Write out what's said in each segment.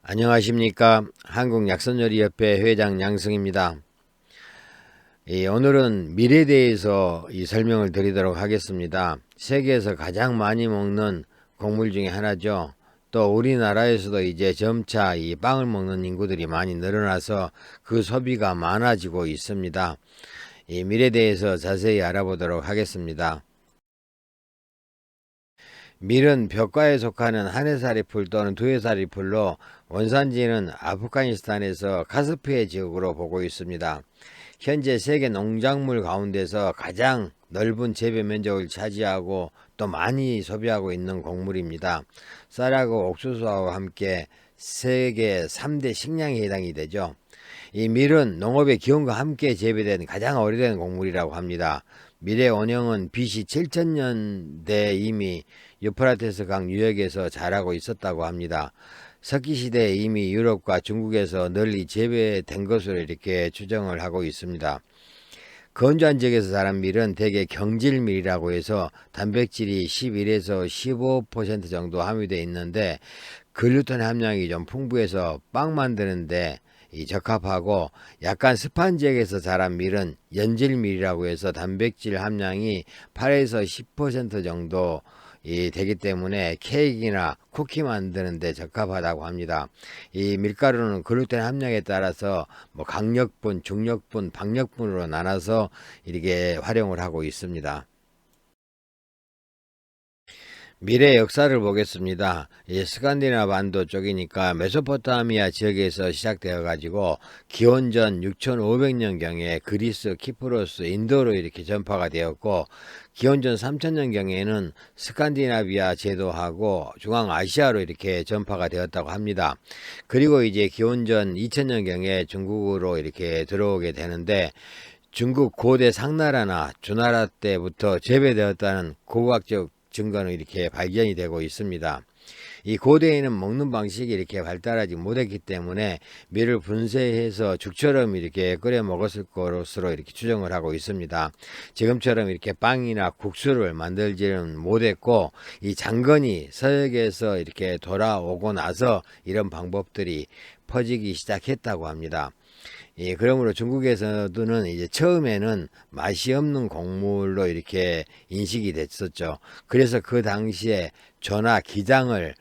안녕하십니까. 한국약선요리협회 회장 양승입니다. 오늘은 밀에 대해서 설명을 드리도록 하겠습니다. 세계에서 가장 많이 먹는 곡물 중에 하나죠. 또 우리나라에서도 이제 점차 이 빵을 먹는 인구들이 많이 늘어나서 그 소비가 많아지고 있습니다. 이 밀에 대해서 자세히 알아보도록 하겠습니다. 밀은 벽과에 속하는 한 해살이 풀 또는 두 해살이 풀로 원산지는 아프가니스탄에서 카스피해 지역으로 보고 있습니다. 현재 세계 농작물 가운데서 가장 넓은 재배 면적을 차지하고 또 많이 소비하고 있는 곡물입니다. 쌀하고 옥수수와 함께 세계 3대 식량에 해당이 되죠. 이 밀은 농업의 기원과 함께 재배된 가장 오래된 곡물이라고 합니다. 밀의 원형은 BC 7000년대 이미 유프라테스 강 유역에서 자라고 있었다고 합니다. 석기시대에 이미 유럽과 중국에서 널리 재배된 것으로 이렇게 추정을 하고 있습니다. 건조한 지역에서 자란 밀은 대개 경질밀이라고 해서 단백질이 11에서 15% 정도 함유되어 있는데 글루텐 함량이 좀 풍부해서 빵 만드는데 적합하고, 약간 습한 지역에서 자란 밀은 연질밀이라고 해서 단백질 함량이 8에서 10% 정도 되기 때문에 케이크나 쿠키 만드는 데 적합하다고 합니다. 이 밀가루는 글루텐 함량에 따라서 뭐 강력분, 중력분, 박력분으로 나눠서 이렇게 활용을 하고 있습니다. 밀의 역사를 보겠습니다. 스칸디나브 반도 쪽이니까 메소포타미아 지역에서 시작되어 가지고 기원전 6500년경에 그리스, 키프로스, 인도로 이렇게 전파가 되었고, 기원전 3000년경에는 스칸디나비아 제도하고 중앙아시아로 이렇게 전파가 되었다고 합니다. 그리고 이제 기원전 2000년경에 중국으로 이렇게 들어오게 되는데, 중국 고대 상나라나 주나라 때부터 재배되었다는 고고학적 증거는 이렇게 발견이 되고 있습니다. 이 고대에는 먹는 방식이 이렇게 발달하지 못했기 때문에 밀을 분쇄해서 죽처럼 이렇게 끓여 먹었을 것으로 이렇게 추정을 하고 있습니다. 지금처럼 이렇게 빵이나 국수를 만들지는 못했고, 이 장건이 서역에서 이렇게 돌아오고 나서 이런 방법들이 퍼지기 시작했다고 합니다. 그러므로 중국에서는 이제 처음에는 맛이 없는 곡물로 이렇게 인식이 됐었죠. 그래서 그 당시에 조나 기장을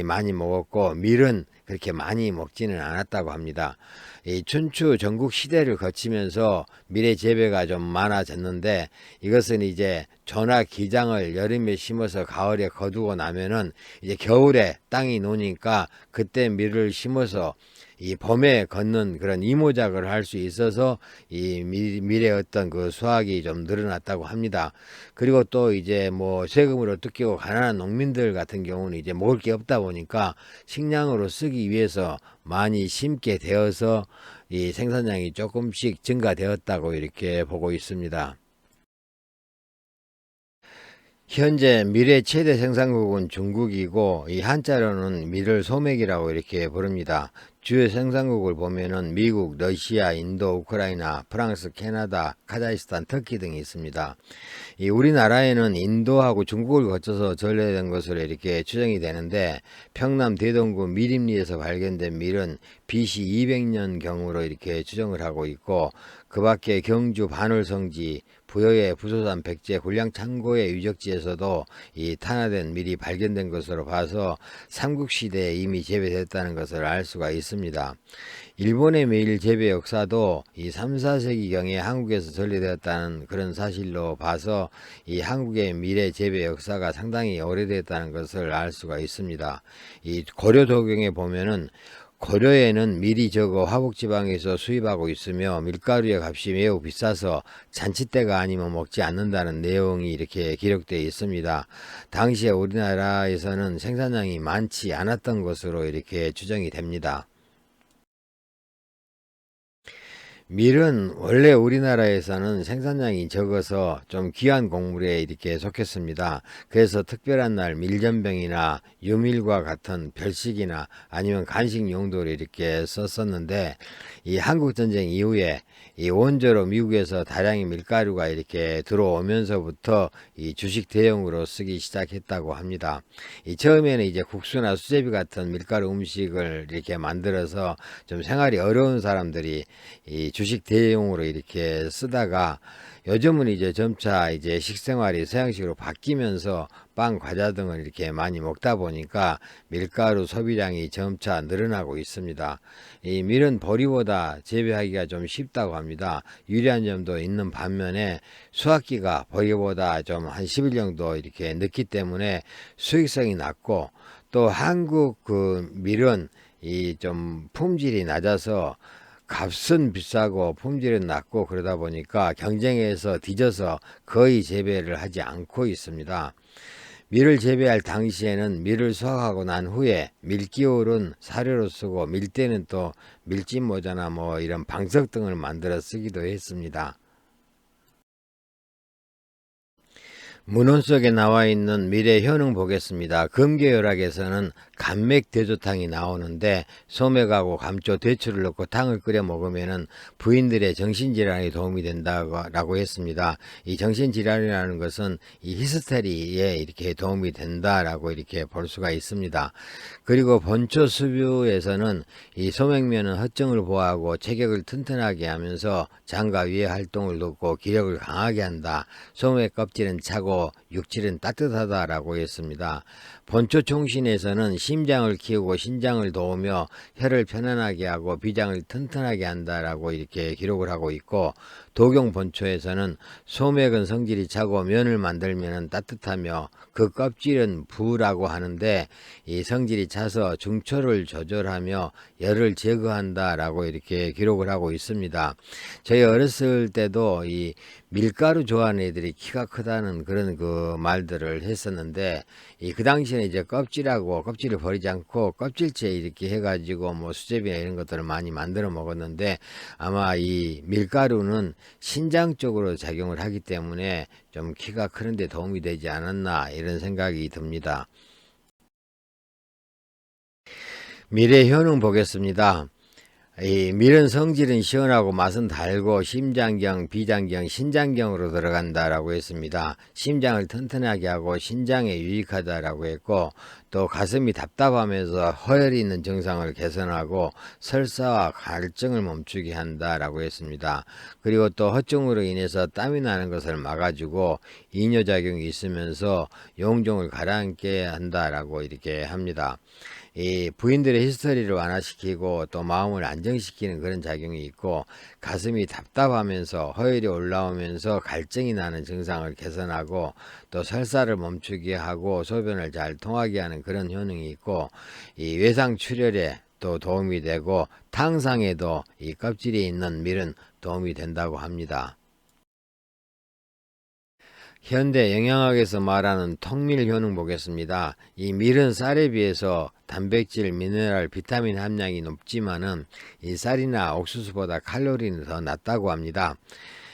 많이 먹었고, 밀은 그렇게 많이 먹지는 않았다고 합니다. 춘추 전국 시대를 거치면서 밀의 재배가 좀 많아졌는데, 이것은 이제 조나 기장을 여름에 심어서 가을에 거두고 나면은 이제 겨울에 땅이 노니까 그때 밀을 심어서 이 봄에 걷는 그런 이모작을 할 수 있어서 이 밀의 어떤 그 수확이 좀 늘어났다고 합니다. 그리고 또 이제 뭐 세금으로 뜯기고 가난한 농민들 같은 경우는 이제 먹을 게 없다 보니까 식량으로 쓰기 위해서 많이 심게 되어서 이 생산량이 조금씩 증가되었다고 이렇게 보고 있습니다. 현재 밀의 최대 생산국은 중국이고, 이 한자로는 밀을 소맥이라고 이렇게 부릅니다. 주요 생산국을 보면은 미국, 러시아, 인도, 우크라이나, 프랑스, 캐나다, 카자흐스탄, 터키 등이 있습니다. 이 우리나라에는 인도하고 중국을 거쳐서 전래된 것으로 이렇게 추정이 되는데, 평남 대동구 밀임리에서 발견된 밀은 BC 200년 경으로 이렇게 추정을 하고 있고, 그 밖에 경주 반월성지, 부여의 부소산 백제 군량창고의 유적지에서도 이 탄화된 밀이 발견된 것으로 봐서 삼국시대에 이미 재배됐다는 것을 알 수가 있습니다. 일본의 밀 재배 역사도 이 3, 4세기경에 한국에서 전래되었다는 그런 사실로 봐서 이 한국의 밀의 재배 역사가 상당히 오래됐다는 것을 알 수가 있습니다. 이 고려도경에 보면은 고려에는 밀이 적어 화북지방에서 수입하고 있으며 밀가루의 값이 매우 비싸서 잔치때가 아니면 먹지 않는다는 내용이 이렇게 기록되어 있습니다. 당시에 우리나라에서는 생산량이 많지 않았던 것으로 이렇게 추정이 됩니다. 밀은 원래 우리나라에서는 생산량이 적어서 좀 귀한 곡물에 이렇게 속했습니다. 그래서 특별한 날 밀전병이나 유밀과 같은 별식이나 아니면 간식 용도로 이렇게 썼었는데, 이 한국전쟁 이후에 이 원조로 미국에서 다량의 밀가루가 이렇게 들어오면서부터 이 주식 대용으로 쓰기 시작했다고 합니다. 이 처음에는 이제 국수나 수제비 같은 밀가루 음식을 이렇게 만들어서 좀 생활이 어려운 사람들이 이 주식 대용으로 이렇게 쓰다가, 요즘은 이제 점차 이제 식생활이 서양식으로 바뀌면서 빵, 과자 등을 이렇게 많이 먹다 보니까 밀가루 소비량이 점차 늘어나고 있습니다. 이 밀은 보리보다 재배하기가 좀 쉽다고 합니다. 유리한 점도 있는 반면에 수확기가 보리보다 좀 한 10일 정도 이렇게 늦기 때문에 수익성이 낮고, 또 한국 그 밀은 이 좀 품질이 낮아서 값은 비싸고 품질은 낮고, 그러다 보니까 경쟁에서 뒤져서 거의 재배를 하지 않고 있습니다. 밀을 재배할 당시에는 밀을 수확하고 난 후에 밀기울은 사료로 쓰고, 밀대는 또 밀짚 모자나 뭐 이런 방석 등을 만들어 쓰기도 했습니다. 문헌 속에 나와 있는 밀의 효능 보겠습니다. 금계열학에서는 감맥대조탕이 나오는데, 소맥하고 감초, 대추를 넣고 탕을 끓여 먹으면 부인들의 정신질환에 도움이 된다고 했습니다. 이 정신질환이라는 것은 이 히스테리에 이렇게 도움이 된다라고 이렇게 볼 수가 있습니다. 그리고 본초 수뷰에서는 이 소맥면은 허증을 보호하고 체격을 튼튼하게 하면서 장과 위의 활동을 돕고 기력을 강하게 한다. 소맥 껍질은 차고 육질은 따뜻하다라고 했습니다. 본초 총신에서는 심장을 키우고 신장을 도우며 혈을 편안하게 하고 비장을 튼튼하게 한다라고 이렇게 기록을 하고 있고, 도경 본초에서는 소맥은 성질이 차고 면을 만들면 따뜻하며 그 껍질은 부라고 하는데, 이 성질이 차서 중초를 조절하며 열을 제거한다라고 이렇게 기록을 하고 있습니다. 저희 어렸을 때도 이 밀가루 좋아하는 애들이 키가 크다는 그런 그 말들을 했었는데, 이 그 당시에는 이제 껍질하고 껍질을 버리지 않고 껍질째 이렇게 해가지고 뭐 수제비나 이런 것들을 많이 만들어 먹었는데, 아마 이 밀가루는 신장 쪽으로 작용을 하기 때문에 좀 키가 크는데 도움이 되지 않았나 이런 생각이 듭니다. 밀의 효능 보겠습니다. 이 밀은 성질은 시원하고 맛은 달고 심장경, 비장경, 신장경으로 들어간다라고 했습니다. 심장을 튼튼하게 하고 신장에 유익하다라고 했고, 또 가슴이 답답하면서 허혈이 있는 증상을 개선하고 설사와 갈증을 멈추게 한다라고 했습니다. 그리고 또 허증으로 인해서 땀이 나는 것을 막아주고 이뇨작용이 있으면서 용종을 가라앉게 한다라고 이렇게 합니다. 이 부인들의 히스터리를 완화시키고 또 마음을 안정시키는 그런 작용이 있고, 가슴이 답답하면서 허혈이 올라오면서 갈증이 나는 증상을 개선하고 또 설사를 멈추게 하고 소변을 잘 통하게 하는 그런 효능이 있고, 이 외상출혈에 또 도움이 되고 탕상에도 이 껍질에 있는 밀은 도움이 된다고 합니다. 현대 영양학에서 말하는 통밀 효능 보겠습니다. 이 밀은 쌀에 비해서 단백질, 미네랄, 비타민 함량이 높지만은 이 쌀이나 옥수수보다 칼로리는 더 낮다고 합니다.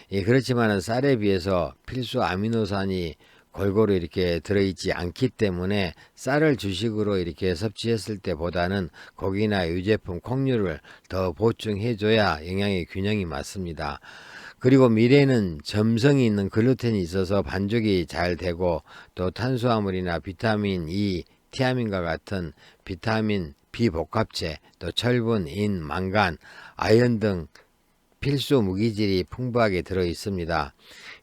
그렇지만은 쌀에 비해서 필수 아미노산이 골고루 이렇게 들어있지 않기 때문에 쌀을 주식으로 이렇게 섭취했을 때보다는 고기나 유제품, 콩류를 더 보충해줘야 영양의 균형이 맞습니다. 그리고 밀에는 점성이 있는 글루텐이 있어서 반죽이 잘 되고, 또 탄수화물이나 비타민 E, 티아민과 같은 비타민 비복합체, 또 철분, 인, 망간, 아연 등 필수 무기질이 풍부하게 들어 있습니다.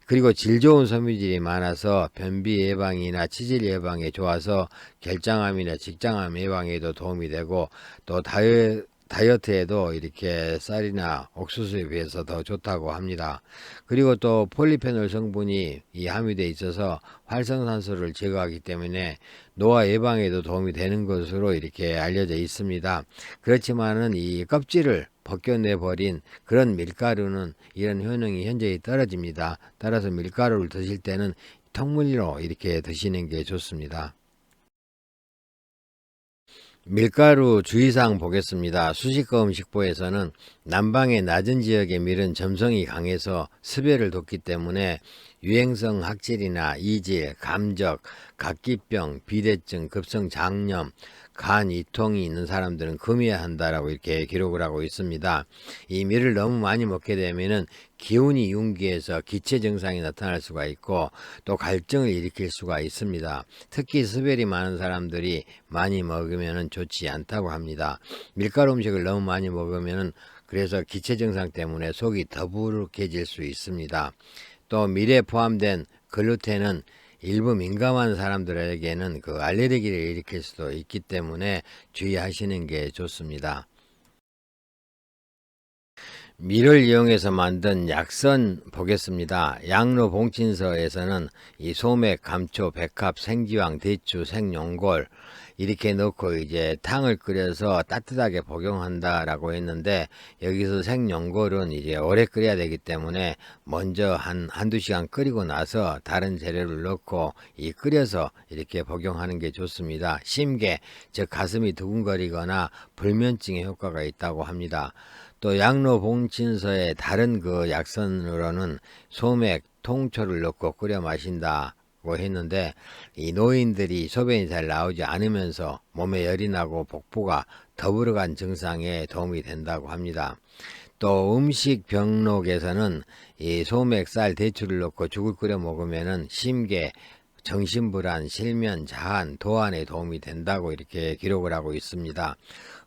그리고 질 좋은 섬유질이 많아서 변비 예방이나 치질 예방에 좋아서 결장암이나 직장암 예방에도 도움이 되고, 또 다이어트에도 이렇게 쌀이나 옥수수에 비해서 더 좋다고 합니다. 그리고 또 폴리페놀 성분이 함유되어 있어서 활성산소를 제거하기 때문에 노화 예방에도 도움이 되는 것으로 이렇게 알려져 있습니다. 그렇지만은 이 껍질을 벗겨내 버린 그런 밀가루는 이런 효능이 현저히 떨어집니다. 따라서 밀가루를 드실 때는 통밀로 이렇게 드시는 게 좋습니다. 밀가루 주의사항 보겠습니다. 수식어음식보에서는 남방의 낮은 지역의 밀은 점성이 강해서 습열을 돋기 때문에 유행성 학질이나 이질, 감적, 각기병, 비대증, 급성 장염, 간 이통이 있는 사람들은 금해야 한다라고 이렇게 기록을 하고 있습니다. 이 밀을 너무 많이 먹게 되면은 기운이 융기해서 기체 증상이 나타날 수가 있고 또 갈증을 일으킬 수가 있습니다. 특히 습열이 많은 사람들이 많이 먹으면 좋지 않다고 합니다. 밀가루 음식을 너무 많이 먹으면 그래서 기체 증상 때문에 속이 더부룩해질 수 있습니다. 또 밀에 포함된 글루텐은 일부 민감한 사람들에게는 그 알레르기를 일으킬 수도 있기 때문에 주의하시는 게 좋습니다. 밀을 이용해서 만든 약선 보겠습니다. 양로 봉친서에서는 이 소맥, 감초, 백합, 생지황, 대추, 생용골 이렇게 넣고 이제 탕을 끓여서 따뜻하게 복용한다라고 했는데 여기서 생용골은 이제 오래 끓여야 되기 때문에 먼저 한두 시간 끓이고 나서 다른 재료를 넣고 끓여서 이렇게 복용하는 게 좋습니다. 심계, 즉 가슴이 두근거리거나 불면증에 효과가 있다고 합니다. 또 양로 봉친서의 다른 그 약선으로는 소맥, 통초를 넣고 끓여 마신다고 했는데 이 노인들이 소변이 잘 나오지 않으면서 몸에 열이 나고 복부가 더부룩한 증상에 도움이 된다고 합니다. 또 음식 병록에서는 이 소맥, 쌀, 대추를 넣고 죽을 끓여 먹으면은 심계, 정신불안, 실면, 자한, 도안에 도움이 된다고 이렇게 기록을 하고 있습니다.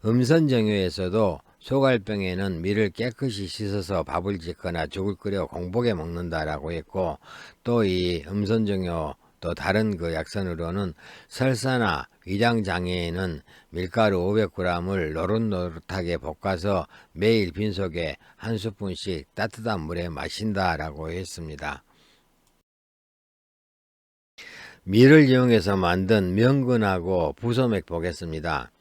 음선정유에서도 소갈병에는 밀을 깨끗이 씻어서 밥을 짓거나 죽을 끓여 공복에 먹는다라고 했고 또 이 음선정유 또 다른 그 약선으로는 설사나 위장장애에는 밀가루 500g을 노릇노릇하게 볶아서 매일 빈속에 한 스푼씩 따뜻한 물에 마신다라고 했습니다. 밀을 이용해서 만든 명근하고 부소맥 보겠습니다.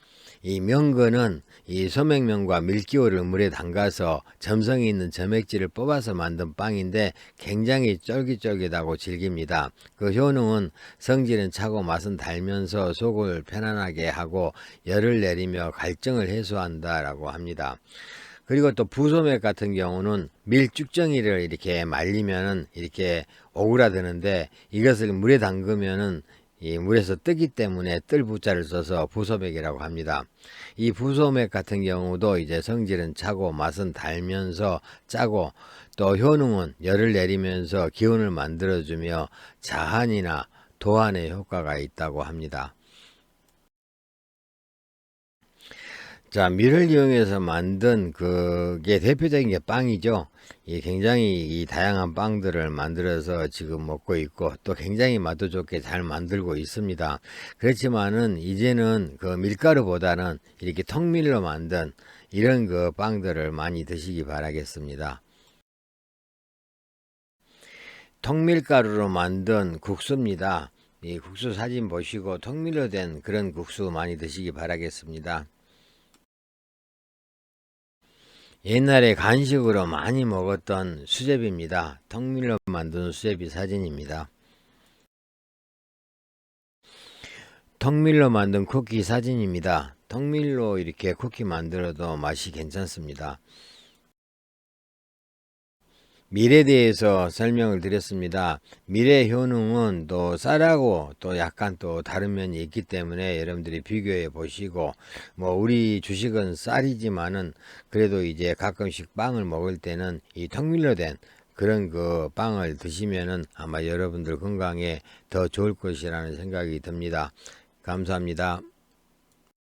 이 명근은 이 소맥면과 밀기호를 물에 담가서 점성이 있는 점액질을 뽑아서 만든 빵인데 굉장히 쫄깃쫄깃하고 질깁니다. 그 효능은 성질은 차고 맛은 달면서 속을 편안하게 하고 열을 내리며 갈증을 해소한다라고 합니다. 그리고 또 부소맥 같은 경우는 밀쭉정이를 이렇게 말리면은 이렇게 오그라드는데 이것을 물에 담그면은 이 물에서 뜨기 때문에 뜰 부자를 써서 부소맥이라고 합니다. 이 부소맥 같은 경우도 이제 성질은 차고 맛은 달면서 짜고 또 효능은 열을 내리면서 기운을 만들어주며 자한이나 도안에 효과가 있다고 합니다. 자, 밀을 이용해서 만든 그게 대표적인 게 빵이죠. 굉장히 이 다양한 빵들을 만들어서 지금 먹고 있고 또 굉장히 맛도 좋게 잘 만들고 있습니다. 그렇지만은 이제는 그 밀가루보다는 이렇게 통밀로 만든 이런 그 빵들을 많이 드시기 바라겠습니다. 통밀가루로 만든 국수입니다. 이 국수 사진 보시고 통밀로 된 그런 국수 많이 드시기 바라겠습니다. 옛날에 간식으로 많이 먹었던 수제비입니다. 통밀로 만든 수제비 사진입니다. 통밀로 만든 쿠키 사진입니다. 통밀로 이렇게 쿠키 만들어도 맛이 괜찮습니다. 밀에 대해서 설명을 드렸습니다. 밀의 효능은 또 쌀하고 또 약간 또 다른 면이 있기 때문에 여러분들이 비교해 보시고 우리 주식은 쌀이지만은 그래도 이제 가끔씩 빵을 먹을 때는 이 통밀로 된 그런 그 빵을 드시면은 아마 여러분들 건강에 더 좋을 것이라는 생각이 듭니다. 감사합니다.